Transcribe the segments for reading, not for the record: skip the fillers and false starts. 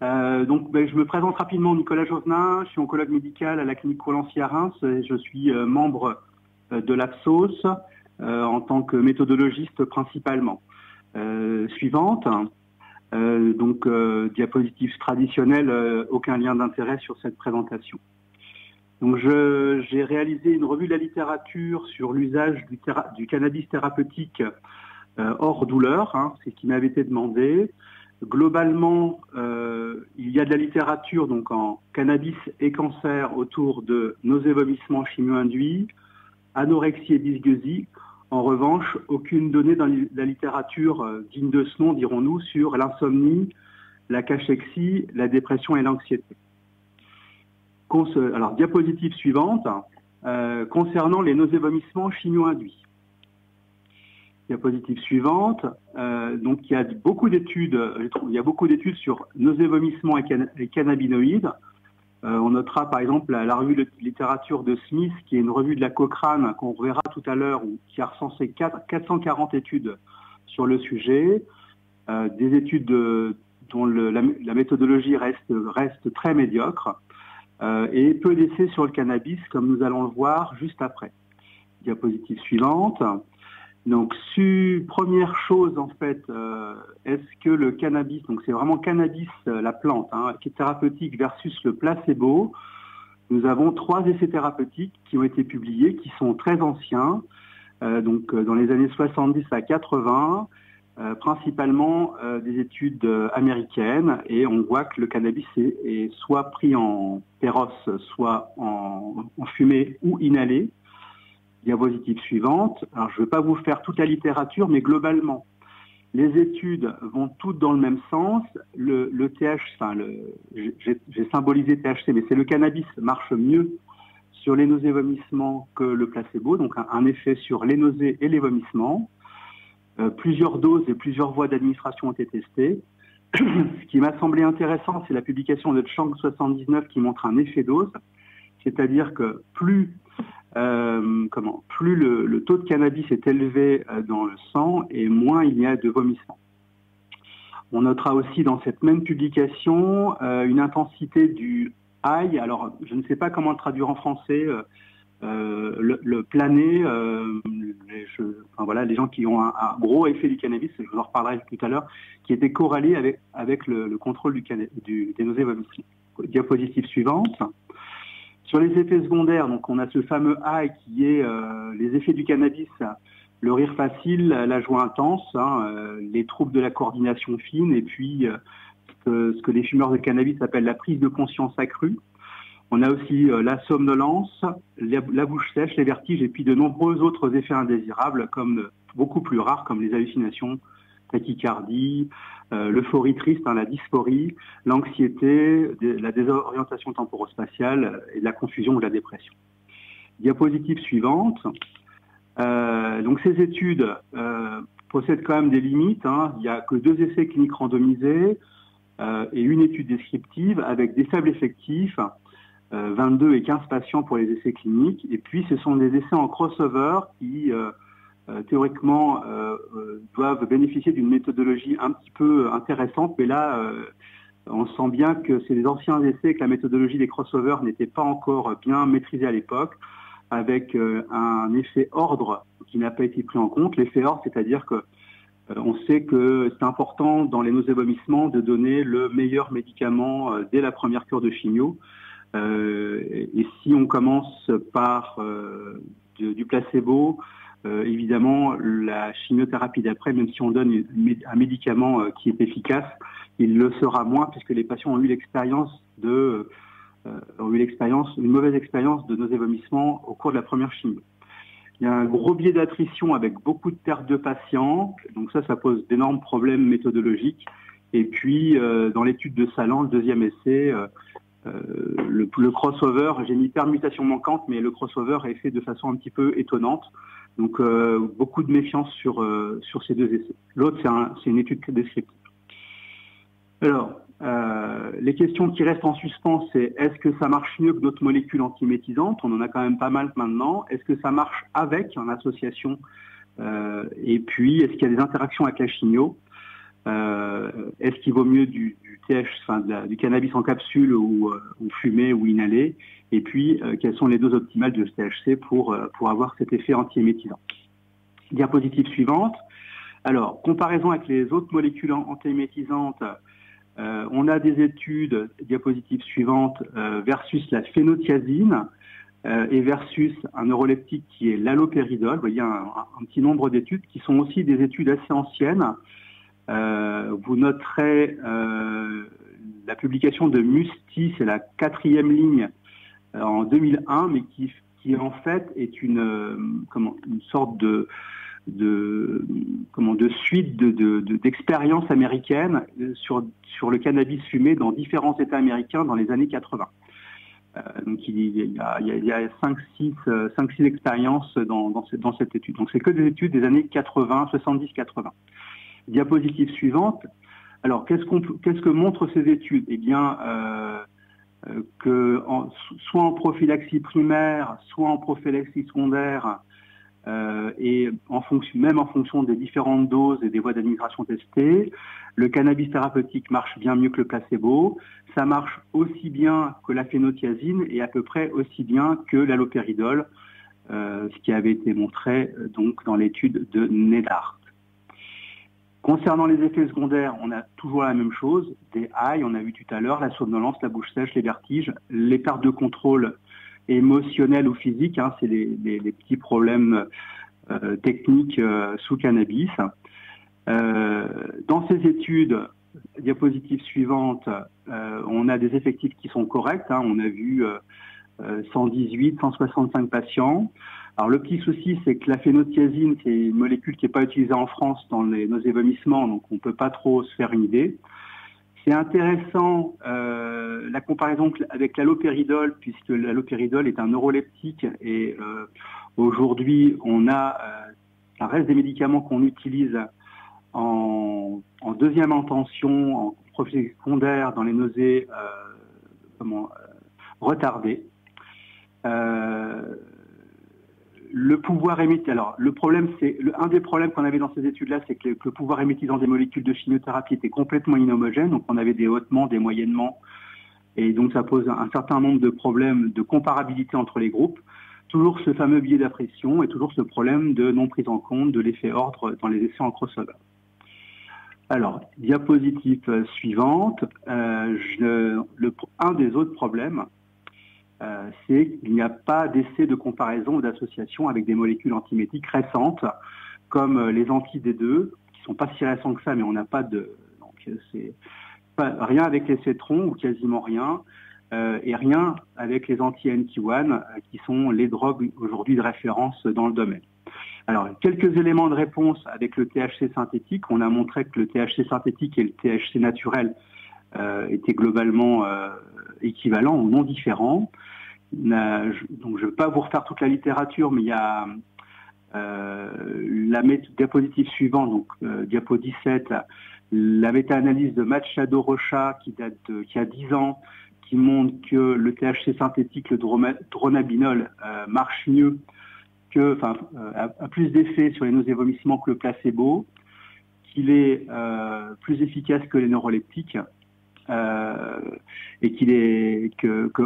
Je me présente rapidement, Nicolas Jovenin, je suis oncologue médical à la clinique Colancy à Reims et je suis membre de l'Apsos en tant que méthodologiste principalement. Suivante, diapositive traditionnelle, aucun lien d'intérêt sur cette présentation. Donc j'ai réalisé une revue de la littérature sur l'usage du cannabis thérapeutique hors douleur, c'est ce qui m'avait été demandé. Globalement, il y a de la littérature donc en cannabis et cancer autour de nausées, vomissements chimio-induits, anorexie et dysgeusie. En revanche, aucune donnée dans la littérature digne de ce nom, dirons-nous, sur l'insomnie, la cachexie, la dépression et l'anxiété. Alors, diapositive suivante, concernant les nausées, vomissements chimio-induits. Diapositive suivante. Donc, il y a beaucoup d'études. Il y a beaucoup d'études sur nausées, vomissements et cannabinoïdes. On notera par exemple la revue de littérature de Smith, qui est une revue de la Cochrane qu'on reverra tout à l'heure, qui a recensé 440 études sur le sujet. Des études dont la méthodologie reste très médiocre. Et peu d'essais sur le cannabis, comme nous allons le voir juste après. Diapositive suivante. Donc, première chose, en fait, est-ce que le cannabis, donc c'est vraiment cannabis, la plante, qui est thérapeutique versus le placebo. Nous avons 3 essais thérapeutiques qui ont été publiés, qui sont très anciens, dans les années 70 à 80, principalement des études américaines, et on voit que le cannabis est soit pris en péros, soit en fumée ou inhalé. Diapositive suivante. Alors, je ne vais pas vous faire toute la littérature, mais globalement, les études vont toutes dans le même sens. Le j'ai symbolisé THC, mais c'est le cannabis marche mieux sur les nausées et vomissements que le placebo, donc un effet sur les nausées et les vomissements. Plusieurs doses et plusieurs voies d'administration ont été testées. Ce qui m'a semblé intéressant, c'est la publication de Chang 79 qui montre un effet dose, c'est-à-dire que plus le taux de cannabis est élevé dans le sang et moins il y a de vomissements. On notera aussi dans cette même publication une intensité du high. Alors, je ne sais pas comment le traduire en français. Le plané, les gens qui ont un gros effet du cannabis, je vous en reparlerai tout à l'heure, qui était corrélé avec le contrôle des nausées et vomissements. Diapositive suivante. Sur les effets secondaires, donc on a ce fameux high qui est les effets du cannabis, le rire facile, la joie intense, les troubles de la coordination fine, et puis ce que les fumeurs de cannabis appellent la prise de conscience accrue. On a aussi la somnolence, la bouche sèche, les vertiges, et puis de nombreux autres effets indésirables, beaucoup plus rares, comme les hallucinations, tachycardie, l'euphorie triste, la dysphorie, l'anxiété, la désorientation temporospatiale et la confusion ou la dépression. Diapositive suivante. Donc ces études possèdent quand même des limites. Il n'y a que 2 essais cliniques randomisés et une étude descriptive avec des faibles effectifs, 22 et 15 patients pour les essais cliniques. Et puis ce sont des essais en crossover qui théoriquement doivent bénéficier d'une méthodologie un petit peu intéressante, mais là on sent bien que c'est des anciens essais, que la méthodologie des crossovers n'était pas encore bien maîtrisée à l'époque, avec un effet ordre qui n'a pas été pris en compte. L'effet ordre, c'est-à-dire que on sait que c'est important dans les nausées et vomissements de donner le meilleur médicament dès la première cure de chimio. Et si on commence par du placebo, évidemment, la chimiothérapie d'après, même si on donne un médicament qui est efficace, il le sera moins puisque les patients ont eu une mauvaise expérience de nausées et vomissements au cours de la première chimio. Il y a un gros biais d'attrition avec beaucoup de pertes de patients, donc ça pose d'énormes problèmes méthodologiques. Et puis, dans l'étude de Salan, le deuxième essai, le crossover, j'ai mis permutation manquante, mais le crossover est fait de façon un petit peu étonnante. Donc, beaucoup de méfiance sur ces 2 essais. L'autre, c'est une étude descriptive. Alors, les questions qui restent en suspens, c'est est-ce que ça marche mieux que d'autres molécules antimétisantes? On en a quand même pas mal maintenant. Est-ce que ça marche en association? Et puis, est-ce qu'il y a des interactions avec la chimio? Est-ce qu'il vaut mieux du cannabis en capsule ou fumé ou inhalé? Et puis, quelles sont les doses optimales de THC pour avoir cet effet antiémétisant? Diapositive suivante. Alors, comparaison avec les autres molécules antiémétisantes, on a des études, diapositive suivante, versus la phénothiazine et versus un neuroleptique qui est l'allopéridol. Vous voyez un petit nombre d'études qui sont aussi des études assez anciennes. Vous noterez la publication de Musti, c'est la 4e ligne en 2001, mais qui en fait est une sorte de suite d'expériences américaines sur le cannabis fumé dans différents États américains dans les années 80. Donc il y a 5-6 expériences dans cette étude. Donc c'est que des études des années 80, 70-80. Diapositive suivante. Alors qu'est-ce que montrent ces études? Eh bien soit en prophylaxie primaire, soit en prophylaxie secondaire, et même en fonction des différentes doses et des voies d'administration testées, le cannabis thérapeutique marche bien mieux que le placebo. Ça marche aussi bien que la phénothiazine et à peu près aussi bien que l'allopéridol, ce qui avait été montré donc dans l'étude de Nedart. Concernant les effets secondaires, on a toujours la même chose, des highs, on a vu tout à l'heure, la somnolence, la bouche sèche, les vertiges, les pertes de contrôle émotionnel ou physique, hein, c'est les petits problèmes techniques sous cannabis. Dans ces études, diapositive suivante, on a des effectifs qui sont corrects, hein, on a vu 118, 165 patients. Alors le petit souci, c'est que la phénothiazine, c'est une molécule qui n'est pas utilisée en France dans les nausées et vomissements, donc on ne peut pas trop se faire une idée. C'est intéressant la comparaison avec l'allopéridol, puisque l'allopéridol est un neuroleptique et aujourd'hui, ça reste des médicaments qu'on utilise en deuxième intention, en profil secondaire, dans les nausées retardées. Le pouvoir émetteur. Alors, le problème, un des problèmes qu'on avait dans ces études-là, c'est que le pouvoir émettisant des molécules de chimiothérapie était complètement inhomogène. Donc, on avait des hautements, des moyennements. Et donc, ça pose un certain nombre de problèmes de comparabilité entre les groupes. Toujours ce fameux biais d'appréciation et toujours ce problème de non prise en compte de l'effet ordre dans les essais en crossover. Alors, diapositive suivante. Un des autres problèmes, c'est qu'il n'y a pas d'essai de comparaison ou d'association avec des molécules antiémétiques récentes, comme les anti-D2, qui sont pas si récents que ça, mais on n'a pas de... Donc, c'est rien avec les cétrons, ou quasiment rien, et rien avec les anti-NT1, qui sont les drogues aujourd'hui de référence dans le domaine. Alors, quelques éléments de réponse avec le THC synthétique. On a montré que le THC synthétique et le THC naturel étaient globalement équivalents ou non différents. Donc, je ne vais pas vous refaire toute la littérature, mais il y a la diapositive suivante, donc diapo 17, la méta-analyse de Machado-Rocha qui a 10 ans, qui montre que le THC synthétique, le dronabinol, marche mieux a plus d'effet sur les nausées et vomissements que le placebo, qu'il est plus efficace que les neuroleptiques, et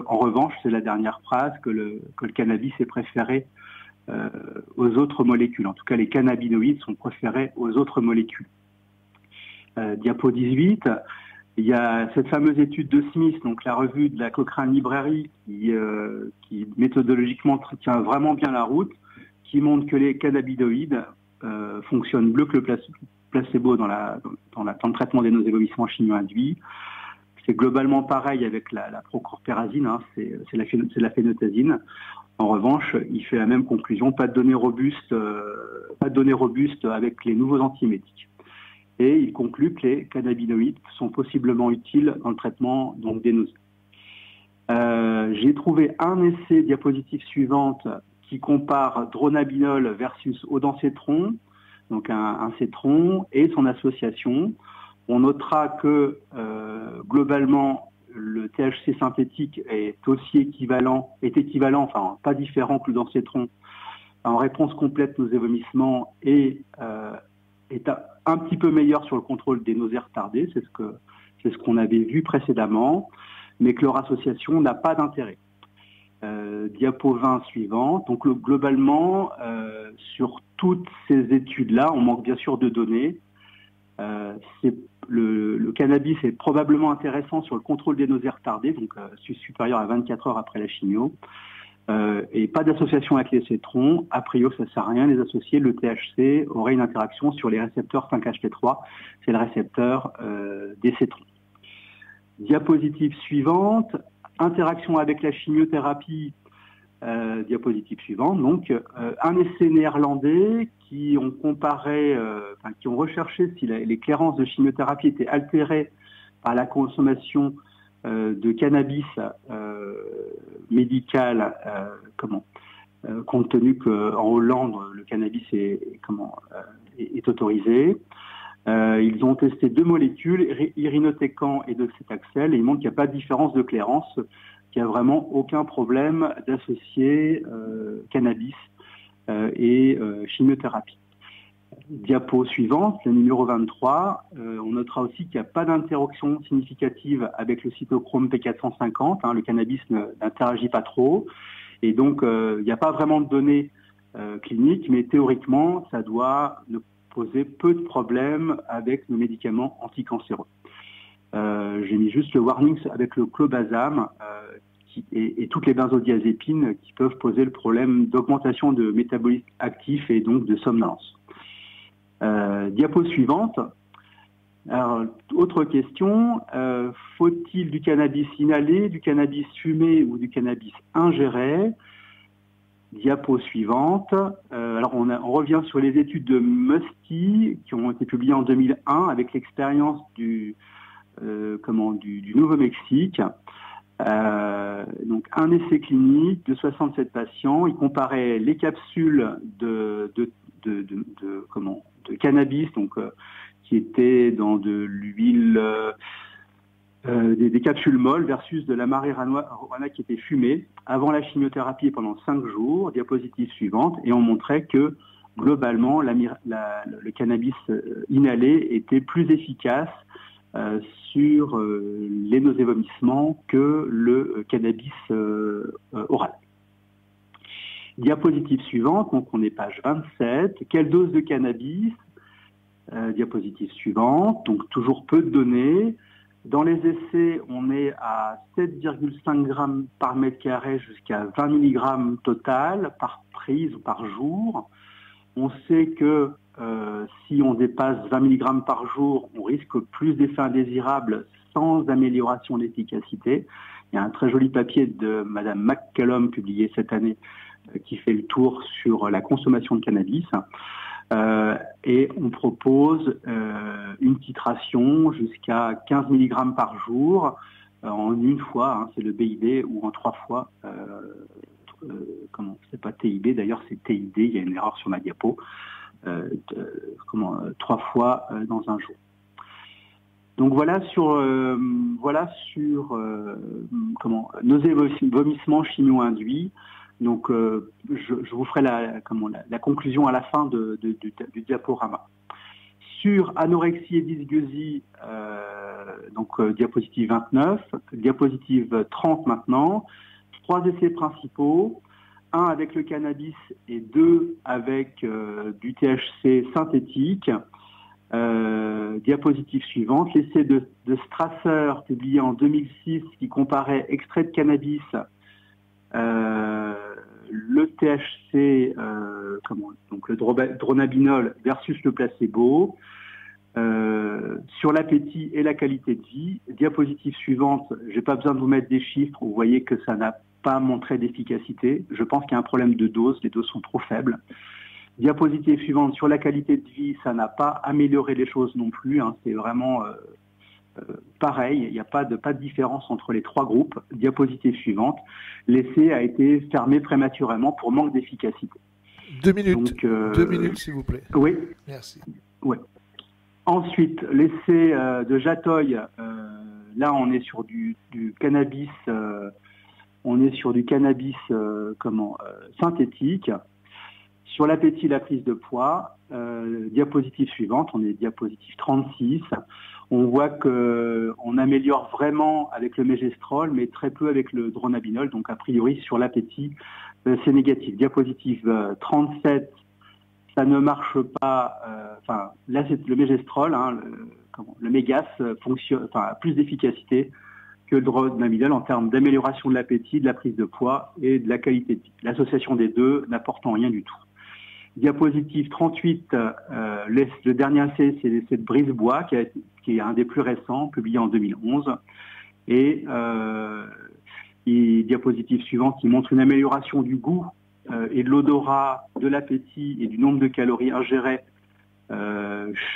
en revanche, c'est la dernière phrase, que le cannabis est préféré aux autres molécules. En tout cas, les cannabinoïdes sont préférés aux autres molécules. Diapo 18, il y a cette fameuse étude de Smith, donc la revue de la Cochrane Library, qui méthodologiquement tient vraiment bien la route, qui montre que les cannabinoïdes fonctionnent mieux que le placebo dans le traitement des nausées et vomissements chimio-induits. C'est globalement pareil avec la prochlorpérazine, hein, c'est la phénothiazine. En revanche, il fait la même conclusion, pas de données robustes avec les nouveaux antiémétiques. Et il conclut que les cannabinoïdes sont possiblement utiles dans le traitement donc, des nausées. J'ai trouvé un essai, diapositive suivante, qui compare dronabinol versus odancétron, donc un cétron, et son association. On notera que globalement, le THC synthétique est équivalent, enfin pas différent que l'odancétron, en réponse complète nausées et vomissements, et un petit peu meilleure sur le contrôle des nausées retardées, c'est ce qu'on avait vu précédemment, mais que leur association n'a pas d'intérêt. Diapo 20 suivante. Donc globalement, sur toutes ces études-là, on manque bien sûr de données. Le cannabis est probablement intéressant sur le contrôle des nausées retardées, donc supérieur à 24 heures après la chimio. Et pas d'association avec les cétrons. A priori, ça ne sert à rien de les associer. Le THC aurait une interaction sur les récepteurs 5-HT3. C'est le récepteur des cétrons. Diapositive suivante. Interaction avec la chimiothérapie. Diapositive suivante. Donc, un essai néerlandais qui ont comparé, qui ont recherché si les clairances de chimiothérapie étaient altérées par la consommation de cannabis médical, compte tenu qu'en Hollande, le cannabis est autorisé. Ils ont testé 2 molécules, irinotecan et docétaxel, et ils montrent qu'il n'y a pas de différence de clairance, qu'il n'y a vraiment aucun problème d'associer cannabis et chimiothérapie. Diapo suivante, le numéro 23, on notera aussi qu'il n'y a pas d'interaction significative avec le cytochrome P450, le cannabis n'interagit pas trop, et donc il n'y a pas vraiment de données cliniques, mais théoriquement, ça doit ne poser peu de problèmes avec nos médicaments anticancéreux. J'ai mis juste le warning avec le clobazam et toutes les benzodiazépines qui peuvent poser le problème d'augmentation de métabolisme actif et donc de somnolence. Diapo suivante. Alors, autre question, faut-il du cannabis inhalé, du cannabis fumé ou du cannabis ingéré? Diapo suivante. Alors on revient sur les études de Musty qui ont été publiées en 2001 avec l'expérience du Nouveau-Mexique. Donc un essai clinique de 67 patients. Il comparait les capsules de cannabis, donc qui étaient dans de l'huile, des capsules molles versus de la marijuana qui était fumée avant la chimiothérapie et pendant 5 jours. Diapositive suivante, et on montrait que globalement le cannabis inhalé était plus efficace sur les nausées-vomissements que le cannabis oral. Diapositive suivante, donc on est page 27. Quelle dose de cannabis? Diapositive suivante, donc toujours peu de données. Dans les essais, on est à 7,5 grammes par mètre carré jusqu'à 20 mg total par prise ou par jour. On sait que si on dépasse 20 mg par jour, on risque plus d'effets indésirables sans amélioration d'efficacité. Il y a un très joli papier de Madame McCallum publié cette année qui fait le tour sur la consommation de cannabis. Et on propose une titration jusqu'à 15 mg par jour en une fois, c'est le BID, ou en 3 fois. C'est pas TIB, d'ailleurs c'est TID, il y a une erreur sur ma diapo. 3 fois dans un jour. Donc voilà sur nausées, vomissements chimio-induits. Donc je vous ferai la conclusion à la fin du diaporama. Sur anorexie et dysgeusie, diapositive 29, diapositive 30 maintenant, 3 essais principaux, 1 avec le cannabis et 2 avec du THC synthétique. Diapositive suivante, l'essai de Strasser publié en 2006 qui comparait extrait de cannabis, le THC, donc le dronabinol versus le placebo, sur l'appétit et la qualité de vie. Diapositive suivante, je n'ai pas besoin de vous mettre des chiffres, vous voyez que ça n'a pas montré d'efficacité. Je pense qu'il y a un problème de dose, les doses sont trop faibles. Diapositive suivante, sur la qualité de vie, ça n'a pas amélioré les choses non plus, c'est vraiment pareil, il n'y a pas de différence entre les 3 groupes. Diapositive suivante, l'essai a été fermé prématurément pour manque d'efficacité. 2 minutes, donc, 2 minutes s'il vous plaît. Oui. Merci. Oui. Ensuite, l'essai de Jatoy, là on est sur du cannabis, synthétique. Sur l'appétit et la prise de poids, diapositive suivante, on est diapositive 36. On voit qu'on améliore vraiment avec le mégestrol, mais très peu avec le dronabinol. Donc, a priori, sur l'appétit, c'est négatif. Diapositive 37, ça ne marche pas. Là, c'est le mégestrol, le mégas a plus d'efficacité que le dronabinol en termes d'amélioration de l'appétit, de la prise de poids et de la qualité de vie. L'association des deux n'apportant rien du tout. Diapositive 38, le dernier essai, c'est l'essai de Brisebois, qui est un des plus récents, publié en 2011. Et diapositive suivante, qui montre une amélioration du goût et de l'odorat, de l'appétit et du nombre de calories ingérées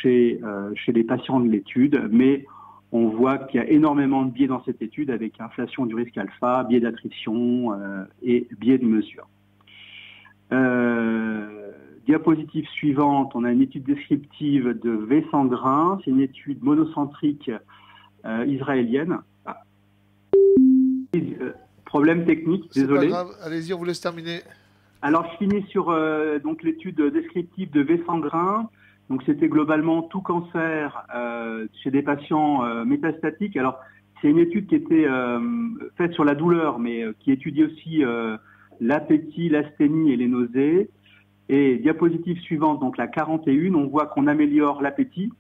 chez les patients de l'étude. Mais on voit qu'il y a énormément de biais dans cette étude, avec inflation du risque alpha, biais d'attrition et biais de mesure. Diapositive suivante, on a une étude descriptive de V. Sangrin. C'est une étude monocentrique israélienne. Problème technique, désolé. C'est pas grave, allez-y, on vous laisse terminer. Alors, je finis sur donc l'étude descriptive de V. Sangrin. Donc, c'était globalement tout cancer chez des patients métastatiques. Alors, c'est une étude qui était faite sur la douleur, mais qui étudie aussi l'appétit, l'asthénie et les nausées. Et diapositive suivante, donc la 41, on voit qu'on améliore l'appétit,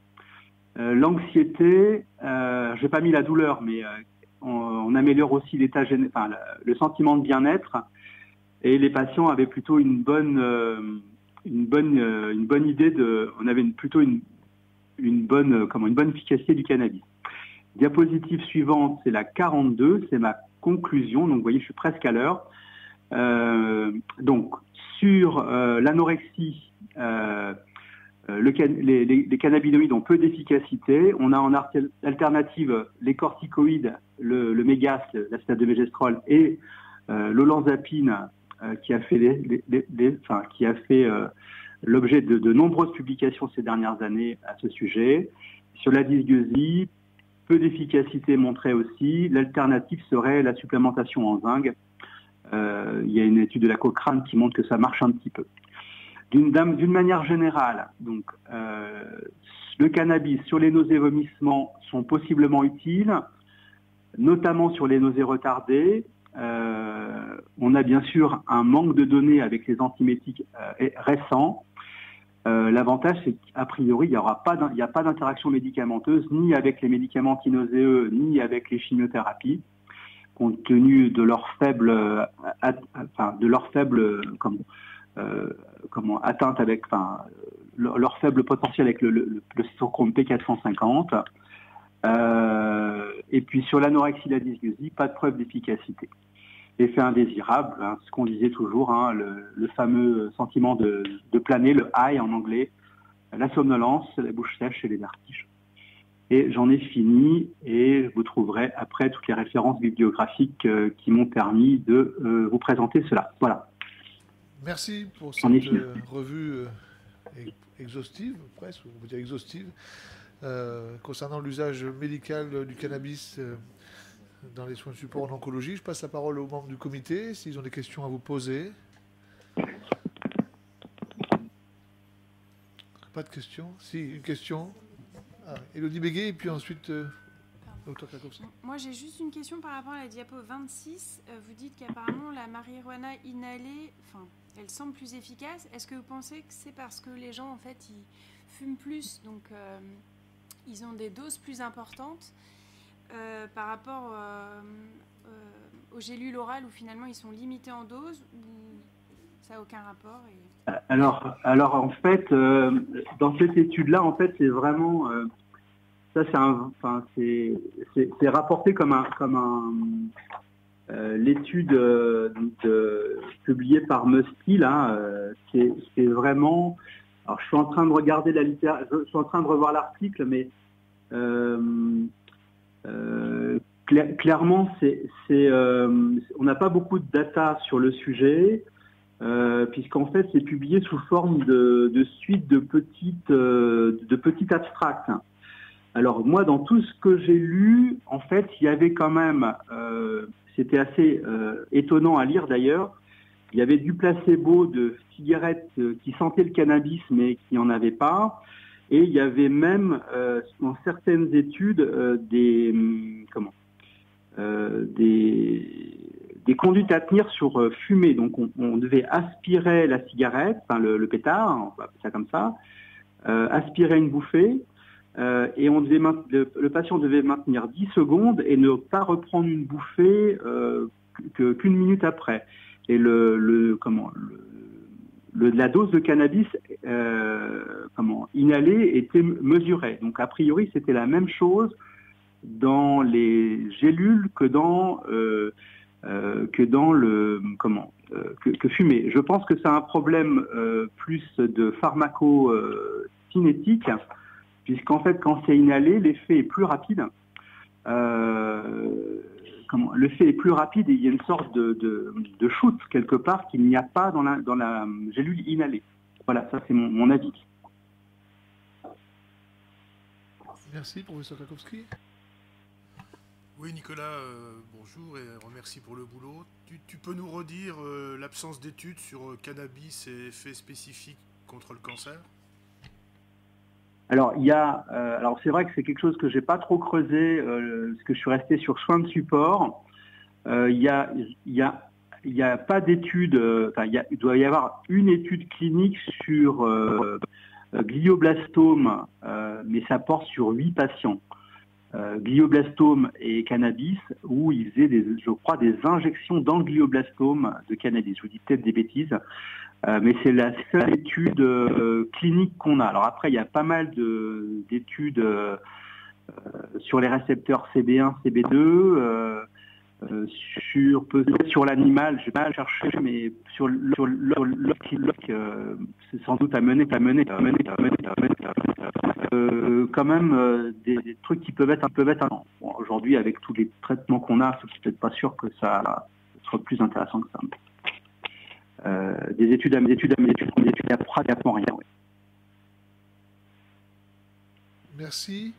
l'anxiété, j'ai pas mis la douleur, mais on améliore aussi l'état le sentiment de bien-être, et les patients avaient plutôt une bonne idée on avait plutôt une bonne efficacité du cannabis. Diapositive suivante, c'est la 42, c'est ma conclusion, donc vous voyez, je suis presque à l'heure. Donc, sur l'anorexie, les cannabinoïdes ont peu d'efficacité. On a en alternative les corticoïdes, le mégas, l'acétate de mégestrol, et l'olanzapine, qui a fait l'objet de nombreuses publications ces dernières années à ce sujet. Sur la dysgeusie, peu d'efficacité montrée aussi. L'alternative serait la supplémentation en zinc. Il y a une étude de la Cochrane qui montre que ça marche un petit peu. D'une manière générale, donc, le cannabis sur les nausées et vomissements sont possiblement utiles, notamment sur les nausées retardées. On a bien sûr un manque de données avec les antiémétiques récents. L'avantage, c'est qu'a priori, il n'y a pas d'interaction médicamenteuse, ni avec les médicaments antinauséeux, ni avec les chimiothérapies, compte tenu de leur faible atteinte avec, leur faible potentiel avec le cytochrome P450. Et puis sur l'anorexie et la dysgeusie, pas de preuve d'efficacité. Effet indésirable, ce qu'on disait toujours, le fameux sentiment de planer, le high en anglais, la somnolence, la bouche sèche et les vertiges. Et j'en ai fini, et vous trouverez après toutes les références bibliographiques qui m'ont permis de vous présenter cela. Voilà. Merci pour cette revue exhaustive, presque, on peut dire exhaustive, concernant l'usage médical du cannabis dans les soins de support en oncologie. Je passe la parole aux membres du comité, s'ils ont des questions à vous poser. Pas de questions? Si, une question. Élodie Béguet, et puis ensuite, Dr Kakowski. Moi, j'ai juste une question par rapport à la diapo 26. Vous dites qu'apparemment, la marijuana inhalée, elle semble plus efficace. Est-ce que vous pensez que c'est parce que les gens, en fait, ils fument plus, donc ils ont des doses plus importantes par rapport aux gélules orales où finalement ils sont limités en dose, ou ça n'a aucun rapport Alors en fait, dans cette étude-là, en fait, c'est vraiment ça, c'est rapporté comme l'étude publiée par Musky, là, c'est vraiment. Alors, je suis en train de regarder la littérature, je suis en train de revoir l'article, mais clairement, on n'a pas beaucoup de data sur le sujet. Puisqu'en fait c'est publié sous forme de suite de petites abstracts. Alors moi, dans tout ce que j'ai lu, en fait, il y avait quand même, c'était assez étonnant à lire d'ailleurs, Il y avait du placebo de cigarettes qui sentaient le cannabis mais qui n'en avaient pas. Et il y avait même, dans certaines études, des conduites à tenir sur fumée. Donc on devait aspirer la cigarette, enfin le pétard, on va appeler ça comme ça, aspirer une bouffée, et le patient devait maintenir 10 secondes et ne pas reprendre une bouffée qu'une minute après. Et la dose de cannabis inhalée était mesurée. Donc a priori c'était la même chose dans les gélules que dans fumer. Je pense que c'est un problème plus de pharmacocinétique, puisqu'en fait quand c'est inhalé, l'effet est plus rapide. L'effet est plus rapide et il y a une sorte de shoot quelque part qu'il n'y a pas dans la gélule inhalée. Voilà, ça c'est mon avis. Merci, professeur Krakowski. Oui, Nicolas, bonjour et remercie pour le boulot. Tu peux nous redire l'absence d'études sur cannabis et effets spécifiques contre le cancer? Alors, c'est vrai que c'est quelque chose que j'ai pas trop creusé, parce que je suis resté sur soins de support. Il y a pas d'études, il doit y avoir une étude clinique sur glioblastome, mais ça porte sur 8 patients. Glioblastome et cannabis, où ils faisaient je crois, des injections dans le glioblastome de cannabis. Je vous dis peut-être des bêtises. Mais c'est la seule étude clinique qu'on a. Alors après, il y a pas mal d'études sur les récepteurs CB1, CB2, peut-être sur l'animal, je vais pas chercher, mais sur l'homme, c'est sans doute à mener quand même des trucs qui peuvent être bon, aujourd'hui, avec tous les traitements qu'on a, c'est peut-être pas sûr que ça soit plus intéressant que ça. Des études, il n'y a pratiquement rien. Oui. Merci.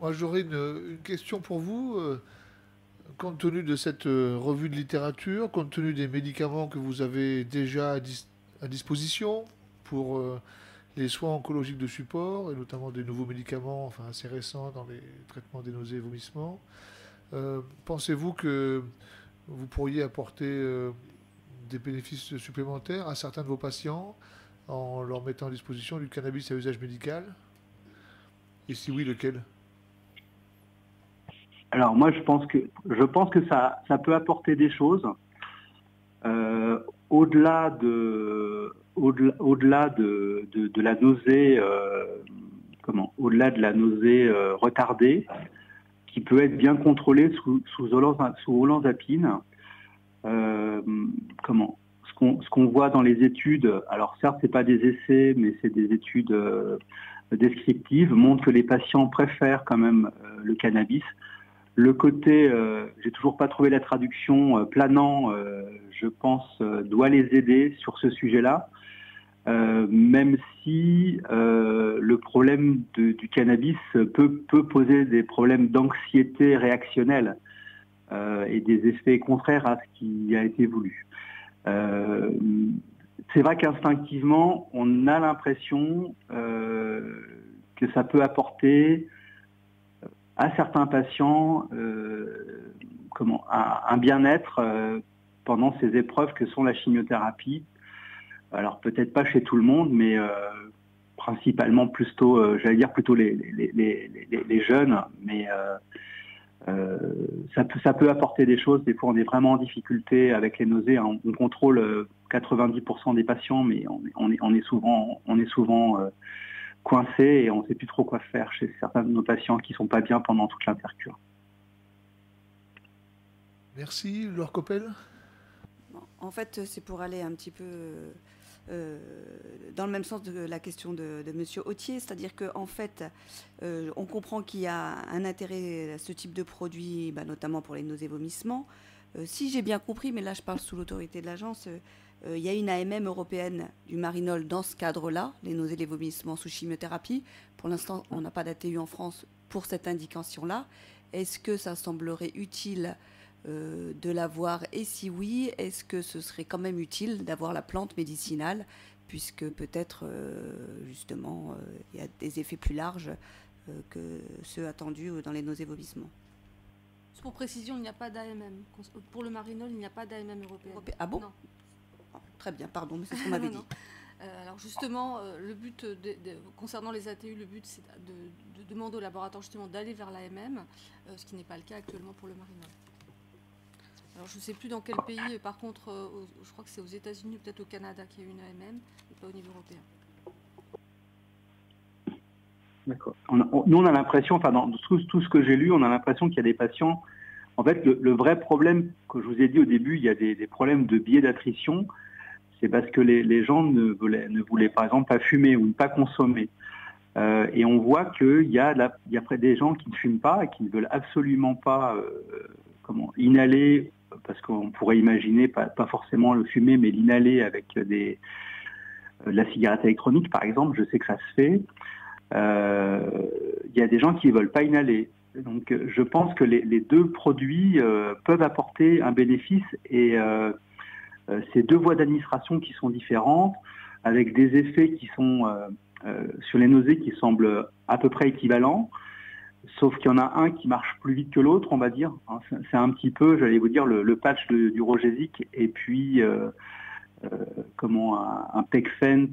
Moi, j'aurais une question pour vous. Compte tenu de cette revue de littérature, compte tenu des médicaments que vous avez déjà à disposition pour les soins oncologiques de support, et notamment des nouveaux médicaments assez récents dans les traitements des nausées et vomissements, pensez-vous que vous pourriez apporter des bénéfices supplémentaires à certains de vos patients en leur mettant à disposition du cannabis à usage médical? Et si oui, lequel? Alors moi, je pense que ça peut apporter des choses au-delà de la nausée, au-delà de la nausée retardée, qui peut être bien contrôlée sous olanzapine. Ce qu'on voit dans les études, alors certes c'est pas des essais, mais c'est des études descriptives, montrent que les patients préfèrent quand même le cannabis. Le côté, j'ai toujours pas trouvé la traduction, planant, je pense, doit les aider sur ce sujet-là, même si le problème du cannabis peut poser des problèmes d'anxiété réactionnelle et des effets contraires à ce qui a été voulu. C'est vrai qu'instinctivement, on a l'impression que ça peut apporter à certains patients un bien-être pendant ces épreuves que sont la chimiothérapie. Alors peut-être pas chez tout le monde, mais principalement plutôt les jeunes, mais ça peut apporter des choses. Des fois, on est vraiment en difficulté avec les nausées. On contrôle 90% des patients, mais on est souvent coincé et on ne sait plus trop quoi faire chez certains de nos patients qui ne sont pas bien pendant toute l'intercure. Merci. Laure Coppel. En fait, c'est pour aller un petit peu dans le même sens de la question de M. Autier, c'est-à-dire qu'en fait, on comprend qu'il y a un intérêt à ce type de produit, notamment pour les nausées et vomissements. Si j'ai bien compris, mais là je parle sous l'autorité de l'agence, il y a une AMM européenne du marinol dans ce cadre-là, les nausées et les vomissements sous chimiothérapie. Pour l'instant, on n'a pas d'ATU en France pour cette indication-là. Est-ce que ça semblerait utile de l'avoir, et si oui, est-ce que ce serait quand même utile d'avoir la plante médicinale, puisque peut-être justement il y a des effets plus larges que ceux attendus dans les nausées vomissements. Pour précision, il n'y a pas d'AMM. Pour le marinol, il n'y a pas d'AMM européenne. Ah bon? Non. Très bien, pardon, mais c'est ce qu'on m'avait dit. Alors justement, le but concernant les ATU, le but c'est de demander au laboratoire justement d'aller vers l'AMM, ce qui n'est pas le cas actuellement pour le marinol. Alors je ne sais plus dans quel pays, par contre, je crois que c'est aux États-Unis, peut-être au Canada qu'il y a une AMM, mais pas au niveau européen. D'accord. Nous, on a l'impression, enfin, dans tout ce que j'ai lu, on a l'impression qu'il y a des patients. En fait, le vrai problème que je vous ai dit au début, il y a des problèmes de biais d'attrition. C'est parce que les gens ne voulaient par exemple pas fumer ou ne pas consommer. Et on voit qu'il y a après des gens qui ne fument pas et qui ne veulent absolument pas inhaler, parce qu'on pourrait imaginer, pas forcément le fumer, mais l'inhaler avec de la cigarette électronique, par exemple. Je sais que ça se fait. Il y a des gens qui ne veulent pas inhaler. Donc je pense que les deux produits peuvent apporter un bénéfice, et ces deux voies d'administration qui sont différentes, avec des effets qui sont sur les nausées qui semblent à peu près équivalents, sauf qu'il y en a un qui marche plus vite que l'autre, on va dire. C'est un petit peu, j'allais vous dire, le patch du Rogesic, et puis un Pecfent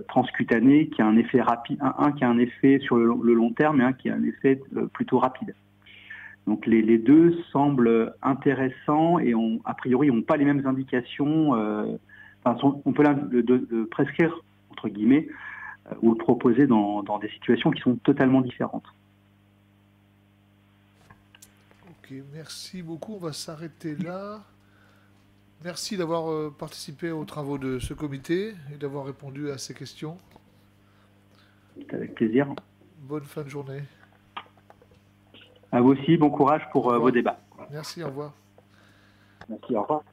transcutané qui a un effet rapide, un qui a un effet sur le long terme et un qui a un effet plutôt rapide. Donc les deux semblent intéressants et a priori n'ont pas les mêmes indications. On peut le prescrire entre guillemets ou le proposer dans des situations qui sont totalement différentes. Ok, merci beaucoup. On va s'arrêter là. Merci d'avoir participé aux travaux de ce comité et d'avoir répondu à ces questions. Avec plaisir. Bonne fin de journée. À vous aussi, bon courage pour vos débats. Merci, au revoir. Merci, au revoir.